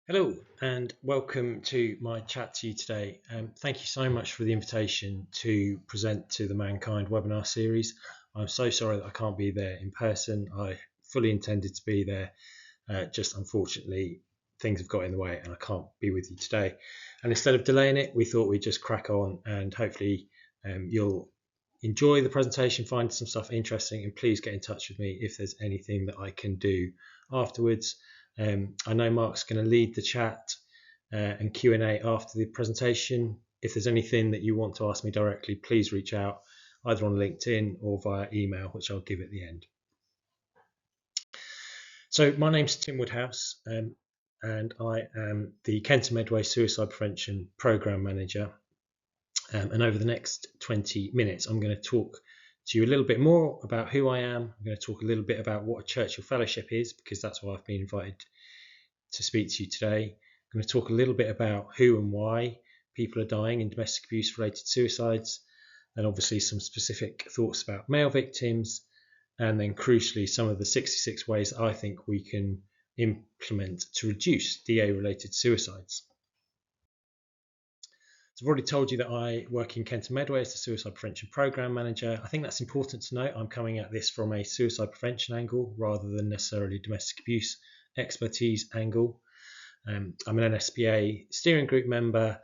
Hello and welcome to my chat to you today. Thank you so much for the invitation to present to the Mankind webinar series. I'm so sorry that I can't be there in person. I fully intended to be there, just unfortunately things have got in the way and I can't be with you today. And instead of delaying it, we thought we'd just crack on and hopefully you'll enjoy the presentation, find some stuff interesting, and please get in touch with me if there's anything that I can do afterwards. I know Mark's going to lead the chat and Q&A after the presentation. If there's anything that you want to ask me directly, please reach out either on LinkedIn or via email, which I'll give at the end. So my name's Tim Woodhouse, and I am the Kent and Medway Suicide Prevention Programme Manager. And over the next 20 minutes, I'm going to talk to you a little bit more about who I am. I'm going to talk a little bit about what a Churchill Fellowship is, because that's why I've been invited to speak to you today. I'm going to talk a little bit about who and why people are dying in domestic abuse related suicides, and obviously some specific thoughts about male victims, and then crucially some of the 66 ways I think we can implement to reduce DA related suicides. So I've already told you that I work in Kent and Medway as the Suicide Prevention Programme Manager. I think that's important to note. I'm coming at this from a suicide prevention angle rather than necessarily domestic abuse expertise angle. I'm an NSPA steering group member,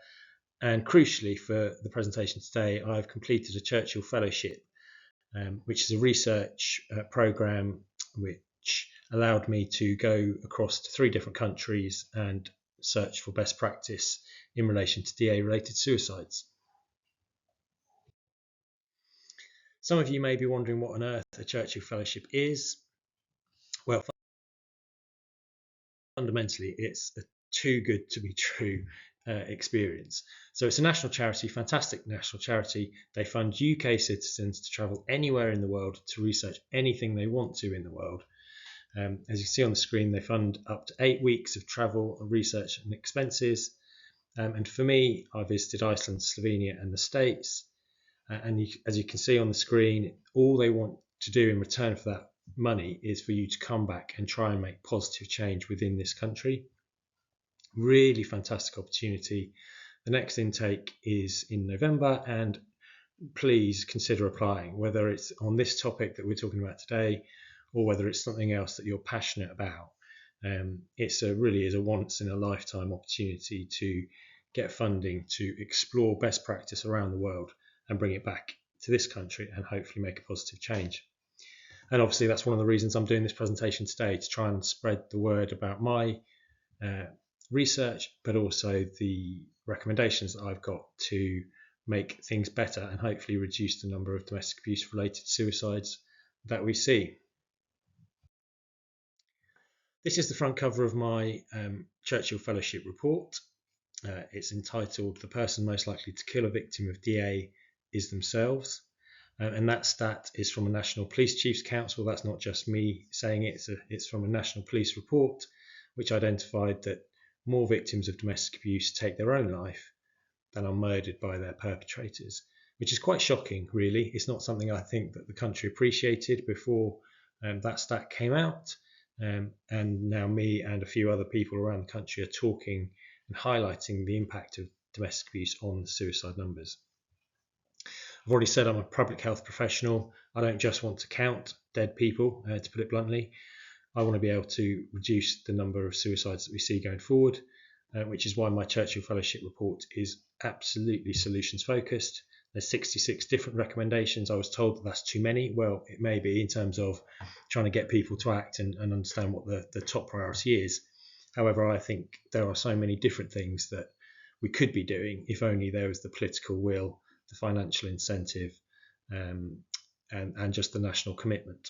and crucially for the presentation today, I've completed a Churchill Fellowship, which is a research programme which allowed me to go across to 3 different countries and search for best practice in relation to DA related suicides. Some of you may be wondering what on earth a Churchill Fellowship is. Well, fundamentally, it's a too good to be true experience. So it's a national charity, fantastic national charity. They fund UK citizens to travel anywhere in the world to research anything they want to in the world. As you see on the screen, they fund up to 8 weeks of travel, research and expenses. And for me, I visited Iceland, Slovenia and the States. As you can see on the screen, all they want to do in return for that money is for you to come back and try and make positive change within this country. Really fantastic opportunity. The next intake is in November, and please consider applying, whether it's on this topic that we're talking about today or whether it's something else that you're passionate about. It really is a once in a lifetime opportunity to get funding to explore best practice around the world and bring it back to this country and hopefully make a positive change. And obviously that's one of the reasons I'm doing this presentation today, to try and spread the word about my research, but also the recommendations that I've got to make things better and hopefully reduce the number of domestic abuse related suicides that we see. This is the front cover of my Churchill Fellowship report. It's entitled "The Person Most Likely to Kill a Victim of DA is Themselves." And that stat is from a National Police Chiefs Council. That's not just me saying it, it's from a National Police report, which identified that more victims of domestic abuse take their own life than are murdered by their perpetrators, which is quite shocking, really. It's not something I think that the country appreciated before that stat came out. And now me and a few other people around the country are talking and highlighting the impact of domestic abuse on the suicide numbers. I've already said I'm a public health professional. I don't just want to count dead people, to put it bluntly. I want to be able to reduce the number of suicides that we see going forward, which is why my Churchill Fellowship report is absolutely solutions focused. There's 66 different recommendations. I was told that that's too many. Well, it may be in terms of trying to get people to act and understand what the top priority is. However, I think there are so many different things that we could be doing if only there was the political will, the financial incentive, and just the national commitment.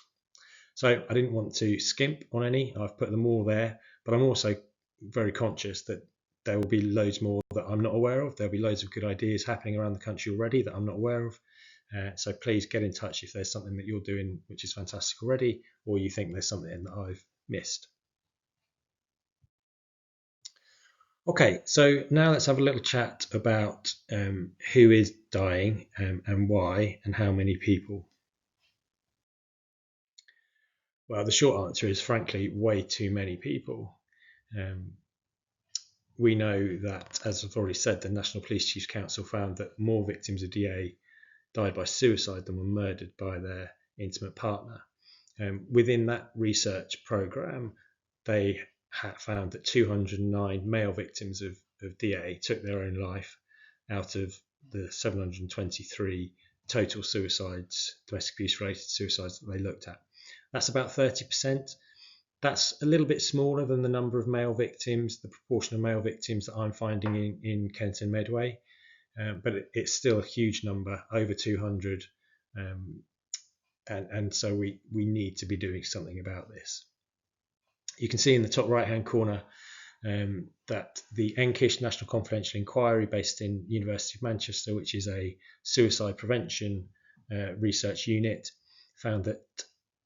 So I didn't want to skimp on any. I've put them all there, but I'm also very conscious that there will be loads more that I'm not aware of. There'll be loads of good ideas happening around the country already that I'm not aware of. So please get in touch if there's something that you're doing which is fantastic already, or you think there's something that I've missed. Okay, so now let's have a little chat about who is dying and why and how many people. Well, the short answer is, frankly, way too many people. we know that, as I've already said, the National Police Chiefs Council found that more victims of DA died by suicide than were murdered by their intimate partner. Within that research programme, they found that 209 male victims of DA took their own life out of the 723 total suicides, domestic abuse related suicides that they looked at. That's about 30%. That's a little bit smaller than the number of male victims, the proportion of male victims that I'm finding in Kent and Medway, but it's still a huge number, over 200, and so we need to be doing something about this. You can see in the top right-hand corner that the NKISH National Confidential Inquiry, based in University of Manchester, which is a suicide prevention research unit, found that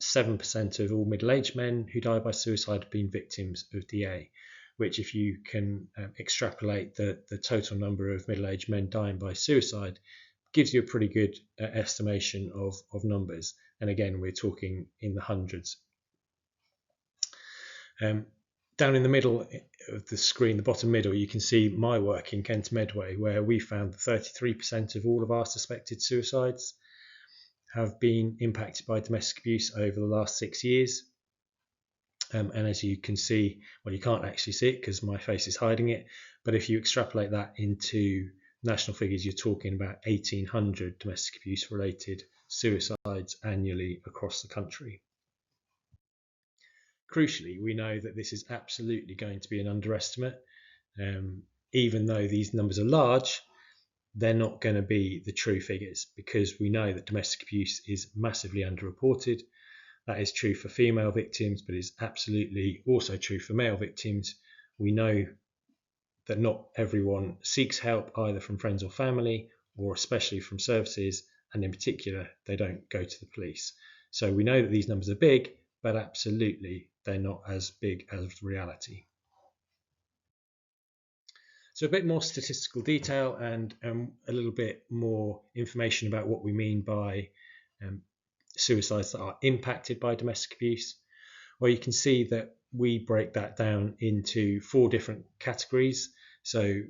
7% of all middle-aged men who die by suicide have been victims of DA, which, if you can extrapolate the total number of middle-aged men dying by suicide, gives you a pretty good estimation of numbers. And again, we're talking in the hundreds. Down in the middle of the screen, the bottom middle, you can see my work in Kent Medway, where we found that 33% of all of our suspected suicides have been impacted by domestic abuse over the last 6 years. And as you can see, well, you can't actually see it because my face is hiding it, but if you extrapolate that into national figures, you're talking about 1,800 domestic abuse related suicides annually across the country. Crucially, we know that this is absolutely going to be an underestimate. Even though these numbers are large, they're not going to be the true figures, because we know that domestic abuse is massively underreported. That is true for female victims, but is absolutely also true for male victims. We know that not everyone seeks help, either from friends or family, or especially from services, and in particular, they don't go to the police. So we know that these numbers are big, but absolutely they're not as big as reality. So a bit more statistical detail and a little bit more information about what we mean by suicides that are impacted by domestic abuse. Well, you can see that we break that down into 4 different categories. So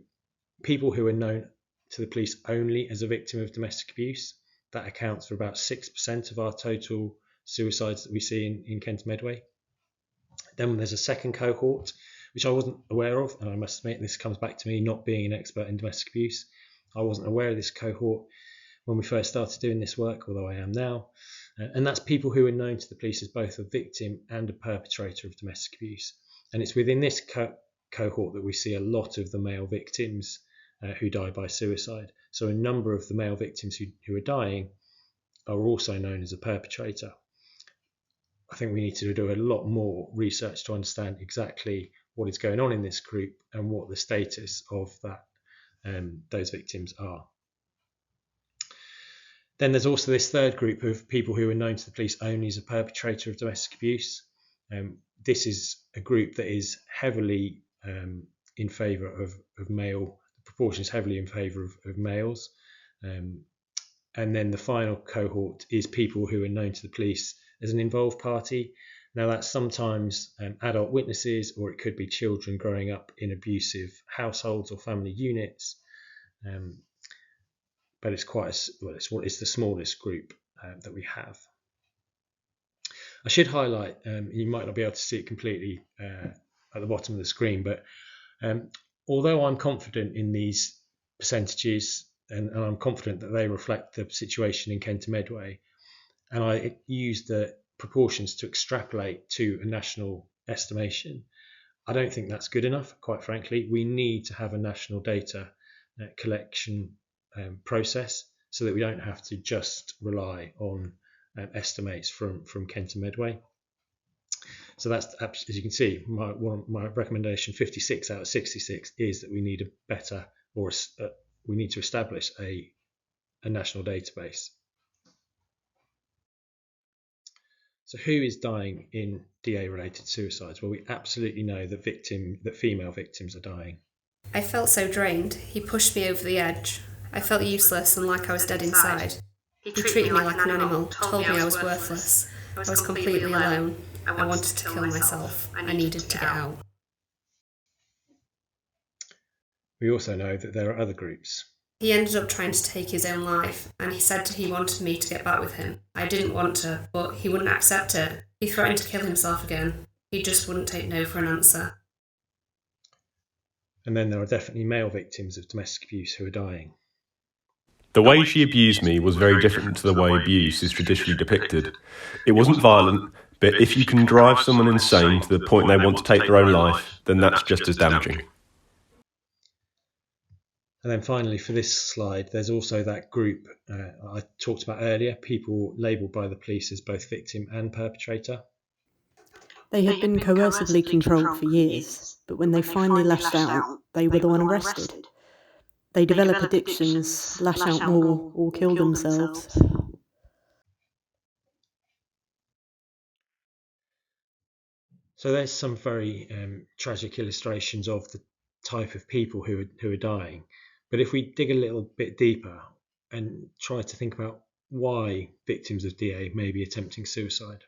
people who are known to the police only as a victim of domestic abuse, that accounts for about 6% of our total suicides that we see in Kent Medway. Then there's a second cohort, which I wasn't aware of, and I must admit this comes back to me not being an expert in domestic abuse. I wasn't aware of this cohort when we first started doing this work, although I am now. And that's people who are known to the police as both a victim and a perpetrator of domestic abuse. And it's within this cohort that we see a lot of the male victims who die by suicide. So a number of the male victims who are dying are also known as a perpetrator. I think we need to do a lot more research to understand exactly what is going on in this group and what the status of those victims are. Then there's also this third group of people who are known to the police only as a perpetrator of domestic abuse. This is a group that is heavily in favour of male, the proportion is heavily in favour of males. And then the final cohort is people who are known to the police as an involved party. Now that's sometimes adult witnesses, or it could be children growing up in abusive households or family units. But it's it's the smallest group that we have. I should highlight, you might not be able to see it completely at the bottom of the screen, but although I'm confident in these percentages and I'm confident that they reflect the situation in Kent and Medway, and I use the proportions to extrapolate to a national estimation, I don't think that's good enough, quite frankly. We need to have a national data collection process so that we don't have to just rely on estimates from Kent and Medway. So that's, as you can see, my recommendation, 56 out of 66, is that we need a better, or we need to establish a national database. So who is dying in DA-related suicides? Well, we absolutely know that female victims are dying. I felt so drained. He pushed me over the edge. I felt useless and like I was dead inside. He treated me like an animal, told me I was worthless. I was completely alone. I wanted to kill myself. I needed to get out. We also know that there are other groups. He ended up trying to take his own life, and he said he wanted me to get back with him. I didn't want to, but he wouldn't accept it. He threatened to kill himself again. He just wouldn't take no for an answer. And then there are definitely male victims of domestic abuse who are dying. The way she abused me was very different to the way abuse is traditionally depicted. It wasn't violent, but if you can drive someone insane to the point they want to take their own life, then that's just as damaging. And then finally, for this slide, there's also that group I talked about earlier, people labelled by the police as both victim and perpetrator. They had been coercively controlled for years, but when they finally lashed out, they were the one arrested. They develop addictions, lash out more, or kill themselves. So there's some very tragic illustrations of the type of people who are dying. But if we dig a little bit deeper and try to think about why victims of DA may be attempting suicide.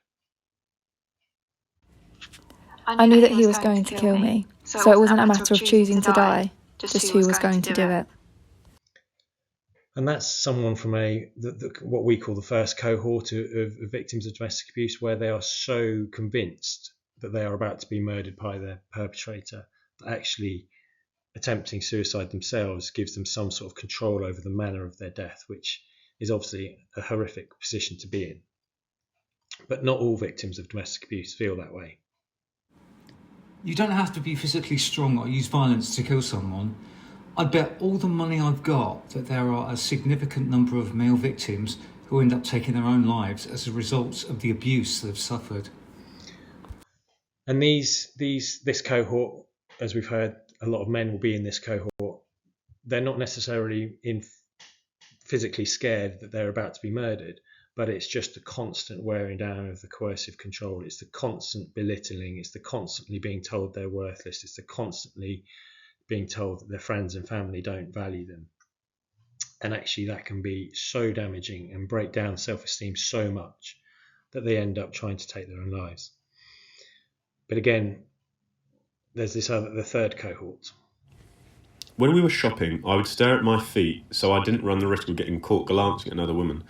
I knew that he was going to kill me, so it wasn't a matter of choosing to die, just who was going to do it. And that's someone from what we call the first cohort of victims of domestic abuse, where they are so convinced that they are about to be murdered by their perpetrator that actually attempting suicide themselves gives them some sort of control over the manner of their death, which is obviously a horrific position to be in. But not all victims of domestic abuse feel that way. You don't have to be physically strong or use violence to kill someone. I'd bet all the money I've got that there are a significant number of male victims who end up taking their own lives as a result of the abuse they've suffered. And this cohort, as we've heard, a lot of men will be in this cohort. They're not necessarily physically scared that they're about to be murdered, but it's just the constant wearing down of the coercive control. It's the constant belittling. It's the constantly being told they're worthless. It's the constantly being told that their friends and family don't value them. And actually that can be so damaging and break down self-esteem so much that they end up trying to take their own lives. But again, there's the third cohort. When we were shopping, I would stare at my feet so I didn't run the risk of getting caught glancing at another woman.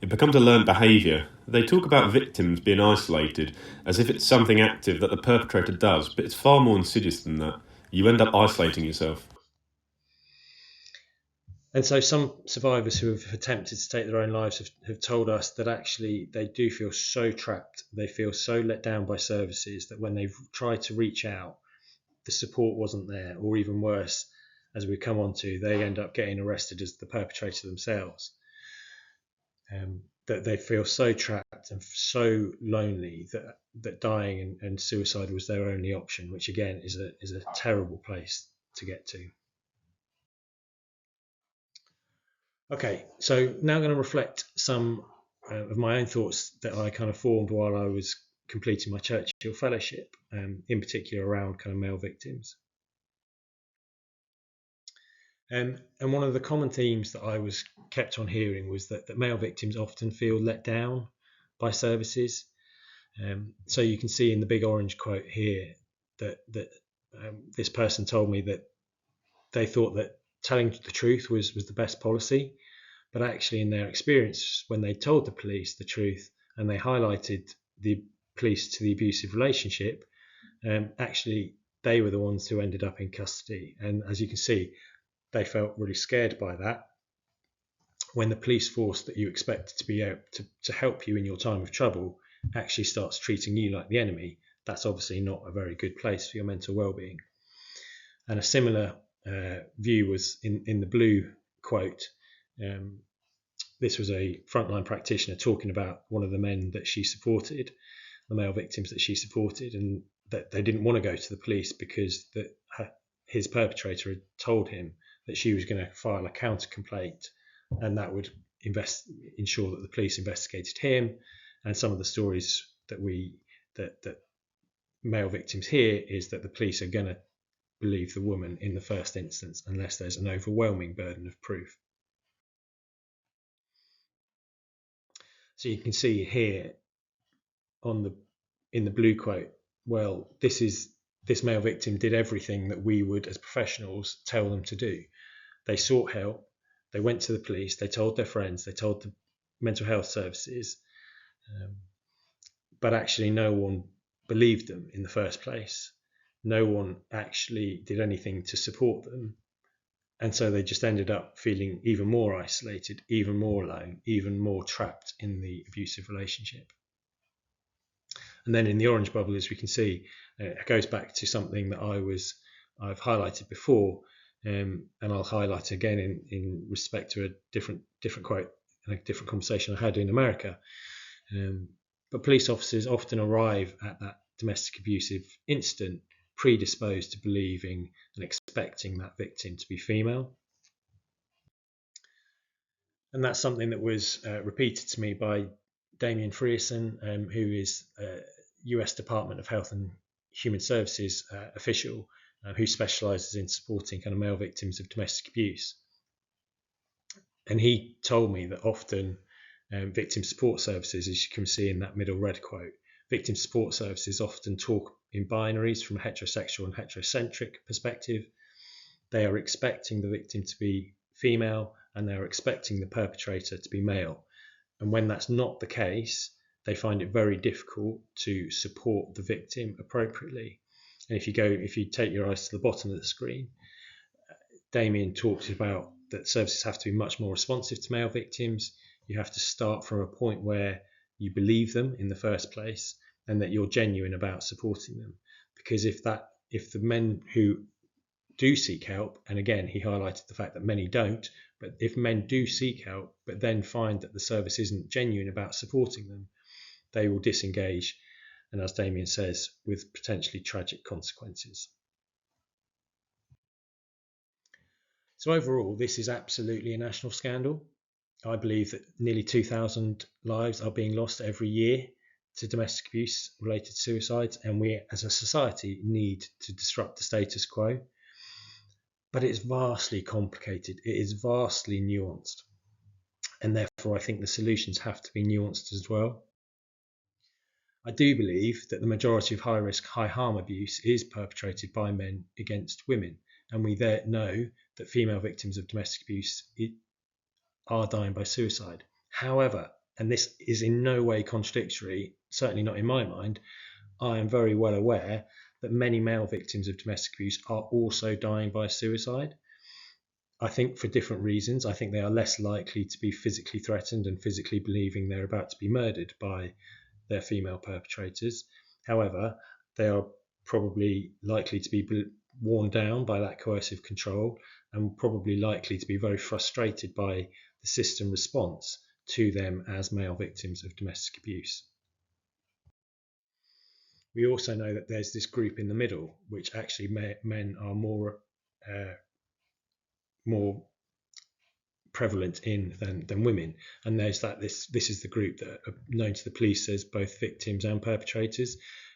It becomes a learned behaviour. They talk about victims being isolated as if it's something active that the perpetrator does, but it's far more insidious than that. You end up isolating yourself. And so some survivors who have attempted to take their own lives have told us that actually they do feel so trapped, they feel so let down by services that when they've tried to reach out, the support wasn't there, or even worse, as we come on to, they end up getting arrested as the perpetrator themselves. That they feel so trapped and so lonely that dying and suicide was their only option, which again is a terrible place to get to. Okay, so now I'm going to reflect some of my own thoughts that I kind of formed while I was completing my Churchill Fellowship, in particular around kind of male victims. And one of the common themes that I was kept on hearing was that male victims often feel let down by services. So you can see in the big orange quote here that this person told me that they thought that telling the truth was the best policy, but actually in their experience, when they told the police the truth and they highlighted the police to the abusive relationship, actually they were the ones who ended up in custody. And as you can see, they felt really scared by that. When the police force that you expect to be able to help you in your time of trouble actually starts treating you like the enemy, that's obviously not a very good place for your mental well-being. And a similar view was in the blue quote. This was a frontline practitioner talking about one of the men that she supported, the male victims that she supported, and that they didn't want to go to the police because his perpetrator had told him that she was going to file a counter complaint, and that would ensure that the police investigated him. And some of the stories that male victims hear is that the police are going to believe the woman in the first instance unless there's an overwhelming burden of proof. So you can see here in the blue quote, well, this is this male victim did everything that we would, as professionals, tell them to do. They sought help, they went to the police, they told their friends, they told the mental health services, but actually no one believed them in the first place. No one actually did anything to support them. And so they just ended up feeling even more isolated, even more alone, even more trapped in the abusive relationship. And then in the orange bubble, as we can see, it goes back to something that I've highlighted before, and I'll highlight again in respect to a different quote and a different conversation I had in America. But police officers often arrive at that domestic abusive incident predisposed to believing and expecting that victim to be female. And that's something that was repeated to me by Damien Frierson, who is a US Department of Health and Human Services official who specialises in supporting kind of male victims of domestic abuse. And he told me that often victim support services, as you can see in that middle red quote, victim support services often talk in binaries from a heterosexual and heterocentric perspective. They are expecting the victim to be female and they're expecting the perpetrator to be male. And when that's not the case, they find it very difficult to support the victim appropriately. And if you take your eyes to the bottom of the screen, Damien talks about that services have to be much more responsive to male victims. You have to start from a point where you believe them in the first place and that you're genuine about supporting them. Because if the men who do seek help, and again, he highlighted the fact that many don't, but if men do seek help, but then find that the service isn't genuine about supporting them, they will disengage, and as Damien says, with potentially tragic consequences. So overall, this is absolutely a national scandal. I believe that nearly 2,000 lives are being lost every year to domestic abuse related suicides, and we as a society need to disrupt the status quo. But it's vastly complicated, it is vastly nuanced, and therefore I think the solutions have to be nuanced as well. I do believe that the majority of high risk, high harm abuse is perpetrated by men against women, and we there know that female victims of domestic abuse are dying by suicide. However, and this is in no way contradictory, certainly not in my mind, I am very well aware that many male victims of domestic abuse are also dying by suicide. I think for different reasons. I think they are less likely to be physically threatened and physically believing they're about to be murdered by their female perpetrators. However, they are probably likely to be worn down by that coercive control and probably likely to be very frustrated by the system response to them as male victims of domestic abuse. We also know that there's this group in the middle, which actually men are more prevalent in than women. And there's that this is the group that are known to the police as both victims and perpetrators.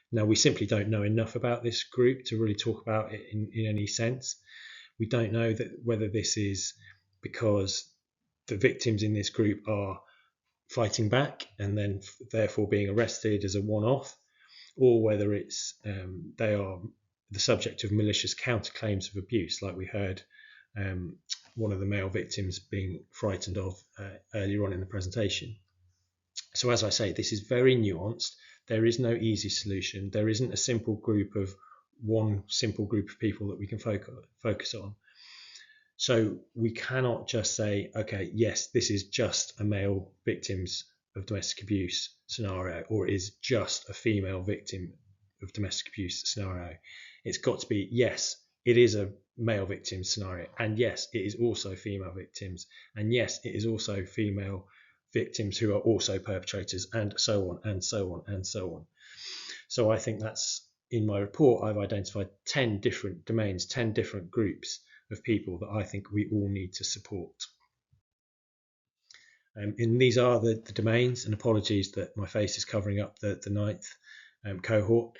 Now, we simply don't know enough about this group to really talk about it in any sense. We don't know that whether this is because the victims in this group are fighting back and then therefore being arrested as a one-off, or whether it's they are the subject of malicious counterclaims of abuse, like we heard one of the male victims being frightened of earlier on in the presentation. So as I say, this is very nuanced. There is no easy solution. There isn't one simple group of people that we can focus on. So we cannot just say, okay, yes, this is just a male victims of domestic abuse scenario, or it is just a female victim of domestic abuse scenario. It's got to be, yes, it is a male victim scenario, and yes, it is also female victims, and yes, it is also female victims who are also perpetrators, and so on and so on and so on. So I think that's, in my report, I've identified 10 different domains, 10 different groups of people that I think we all need to support. And these are the domains, and apologies that my face is covering up the ninth cohort,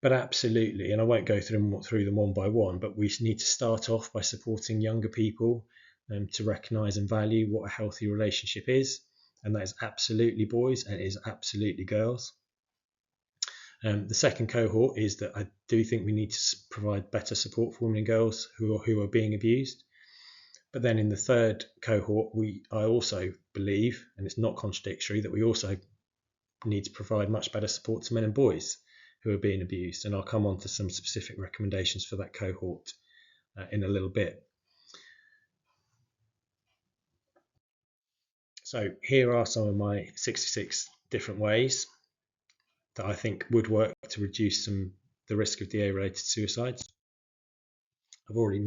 but absolutely, and I won't go through them one by one, but we need to start off by supporting younger people to recognise and value what a healthy relationship is, and that is absolutely boys and it is absolutely girls. The second cohort is that I do think we need to provide better support for women and girls who are being abused. But then in the third cohort, I also believe, and it's not contradictory, that we also need to provide much better support to men and boys who are being abused. And I'll come on to some specific recommendations for that cohort in a little bit. So here are some of my 66 different ways that I think would work to reduce the risk of DA-related suicides. I've already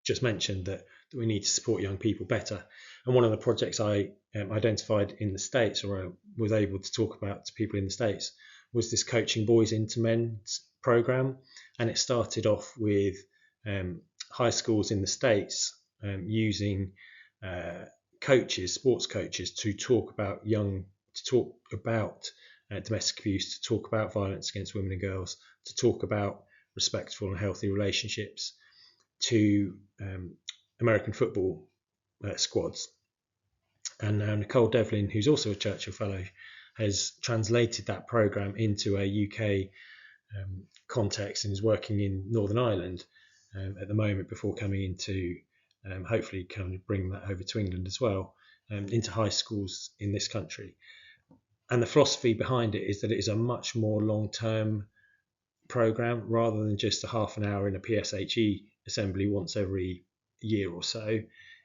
just mentioned that we need to support young people better. And one of the projects I identified in the States, or I was able to talk about to people in the States, was this Coaching Boys into Men program. And it started off with high schools in the States using sports coaches, to talk about domestic abuse, to talk about violence against women and girls, to talk about respectful and healthy relationships, to American football squads. And now Nicole Devlin, who's also a Churchill Fellow, has translated that program into a UK context and is working in Northern Ireland at the moment, before coming into hopefully kind of bring that over to England as well, into high schools in this country. And the philosophy behind it is that it is a much more long-term program, rather than just a half an hour in a PSHE assembly once every year or so.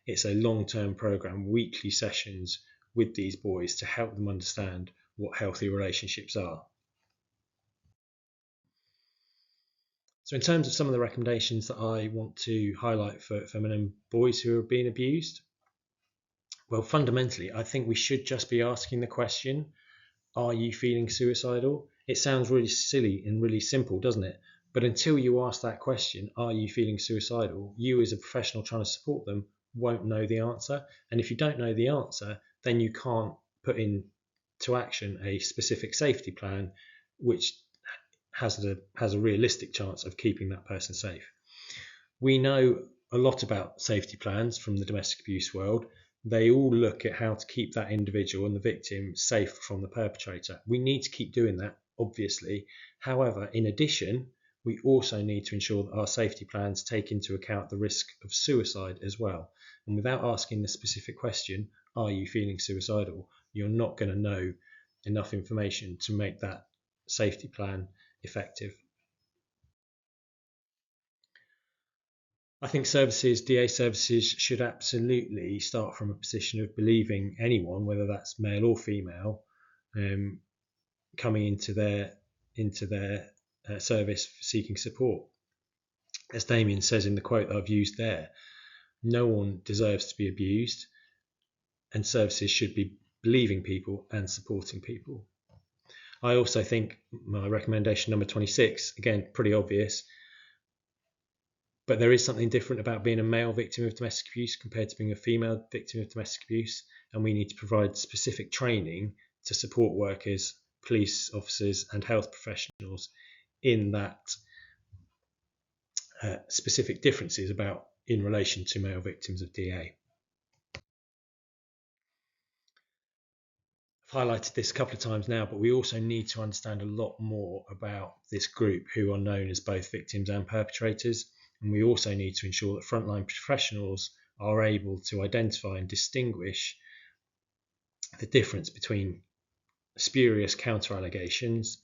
It's a long-term program, weekly sessions with these boys to help them understand what healthy relationships are. So in terms of some of the recommendations that I want to highlight for men and boys who are being abused, well, fundamentally, I think we should just be asking the question, are you feeling suicidal? It sounds really silly and really simple, doesn't it? But until you ask that question, are you feeling suicidal, you as a professional trying to support them won't know the answer. And if you don't know the answer, then you can't put into action a specific safety plan which has a realistic chance of keeping that person safe. We know a lot about safety plans from the domestic abuse world. They all look at how to keep that individual and the victim safe from the perpetrator. We need to keep doing that, obviously. However, in addition, we also need to ensure that our safety plans take into account the risk of suicide as well. And without asking the specific question, are you feeling suicidal, you're not going to know enough information to make that safety plan effective. I think DA services should absolutely start from a position of believing anyone, whether that's male or female, coming into their service seeking support. As Damien says in the quote that I've used there, no one deserves to be abused, and services should be believing people and supporting people. I also think my recommendation number 26, again, pretty obvious, but there is something different about being a male victim of domestic abuse compared to being a female victim of domestic abuse, and we need to provide specific training to support workers, police officers and health professionals in that specific differences in relation to male victims of DA. I've highlighted this a couple of times now, but we also need to understand a lot more about this group who are known as both victims and perpetrators. And we also need to ensure that frontline professionals are able to identify and distinguish the difference between spurious counter-allegations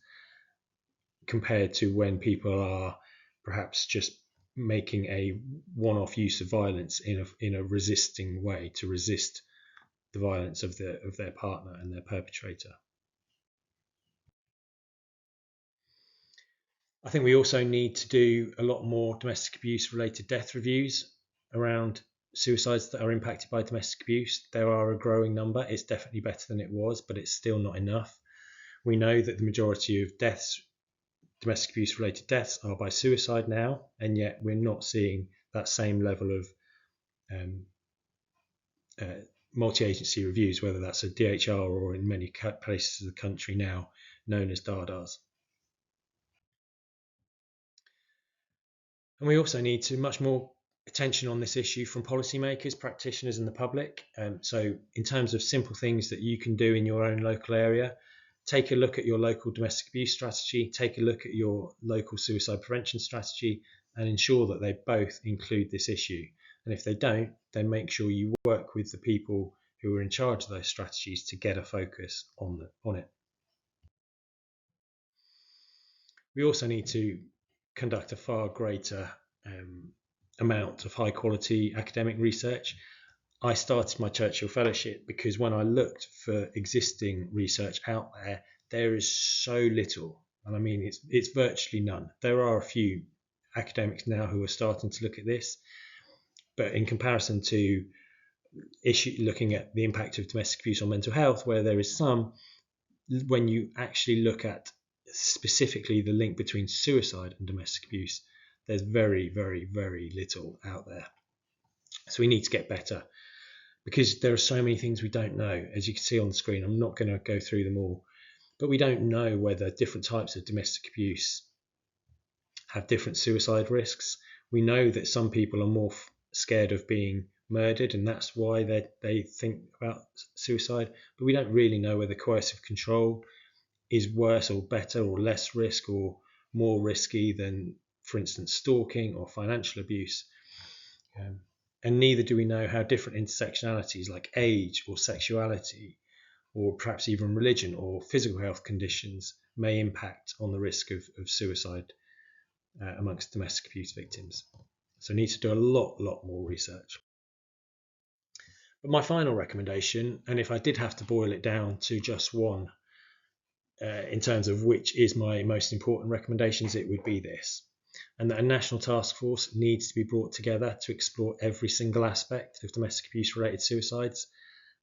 compared to when people are perhaps just making a one-off use of violence in a resisting way to resist the violence of their partner and their perpetrator. I think we also need to do a lot more domestic abuse related death reviews around suicides that are impacted by domestic abuse. There are a growing number. It's definitely better than it was, but it's still not enough. We know that the majority of deaths, domestic abuse related deaths, are by suicide now, and yet we're not seeing that same level of multi-agency reviews, whether that's a DHR or in many places of the country now known as DARDAs. And we also need to much more attention on this issue from policymakers, practitioners and the public. So in terms of simple things that you can do in your own local area take a look at your local domestic abuse strategy, take a look at your local suicide prevention strategy, and ensure that they both include this issue. And if they don't, then make sure you work with the people who are in charge of those strategies to get a focus on it. We also need to conduct a far greater amount of high quality academic research. I started my Churchill Fellowship because when I looked for existing research out there, there is so little, and I mean it's virtually none. There are a few academics now who are starting to look at this, but in comparison to looking at the impact of domestic abuse on mental health, where there is some, when you actually look at specifically the link between suicide and domestic abuse, there's very, very, very little out there. So we need to get better, because there are so many things we don't know. As you can see on the screen, I'm not going to go through them all, but we don't know whether different types of domestic abuse have different suicide risks. We know that some people are more scared of being murdered, and that's why they think about suicide, but we don't really know whether coercive control is worse or better or less risk or more risky than, for instance, stalking or financial abuse. And neither do we know how different intersectionalities like age or sexuality or perhaps even religion or physical health conditions may impact on the risk of suicide amongst domestic abuse victims. So need to do a lot more research. But my final recommendation, and if I did have to boil it down to just one, in terms of which is my most important recommendations, it would be this: and that a national task force needs to be brought together to explore every single aspect of domestic abuse related suicides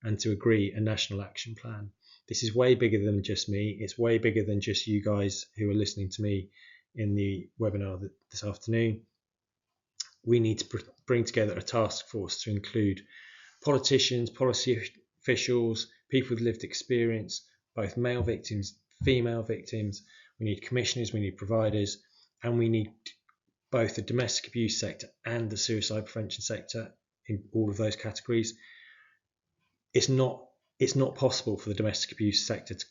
and to agree a national action plan. This is way bigger than just me. It's way bigger than just you guys who are listening to me in the webinar this afternoon. We need to bring together a task force to include politicians, policy officials, people with lived experience, both male victims, female victims. We need commissioners, we need providers, and we need both the domestic abuse sector and the suicide prevention sector in all of those categories. It's not possible for the domestic abuse sector to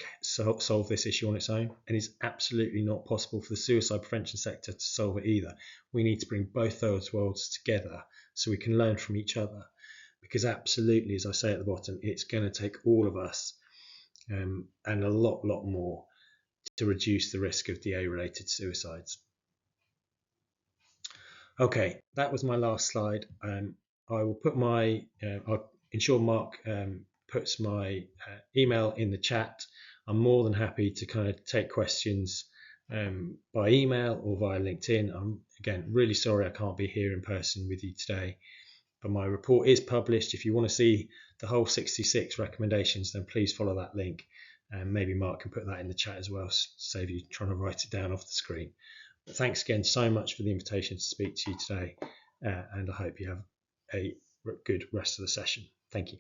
solve this issue on its own, and it's absolutely not possible for the suicide prevention sector to solve it either. We need to bring both those worlds together so we can learn from each other, because absolutely, as I say at the bottom, it's going to take all of us and a lot more to reduce the risk of DA-related suicides. Okay, that was my last slide. I will put I'll ensure Mark puts my email in the chat. I'm more than happy to kind of take questions by email or via LinkedIn. I'm, again, really sorry I can't be here in person with you today, but my report is published. If you want to see the whole 66 recommendations, then please follow that link, and maybe Mark can put that in the chat as well, save you trying to write it down off the screen. But thanks again so much for the invitation to speak to you today, and I hope you have a good rest of the session. Thank you.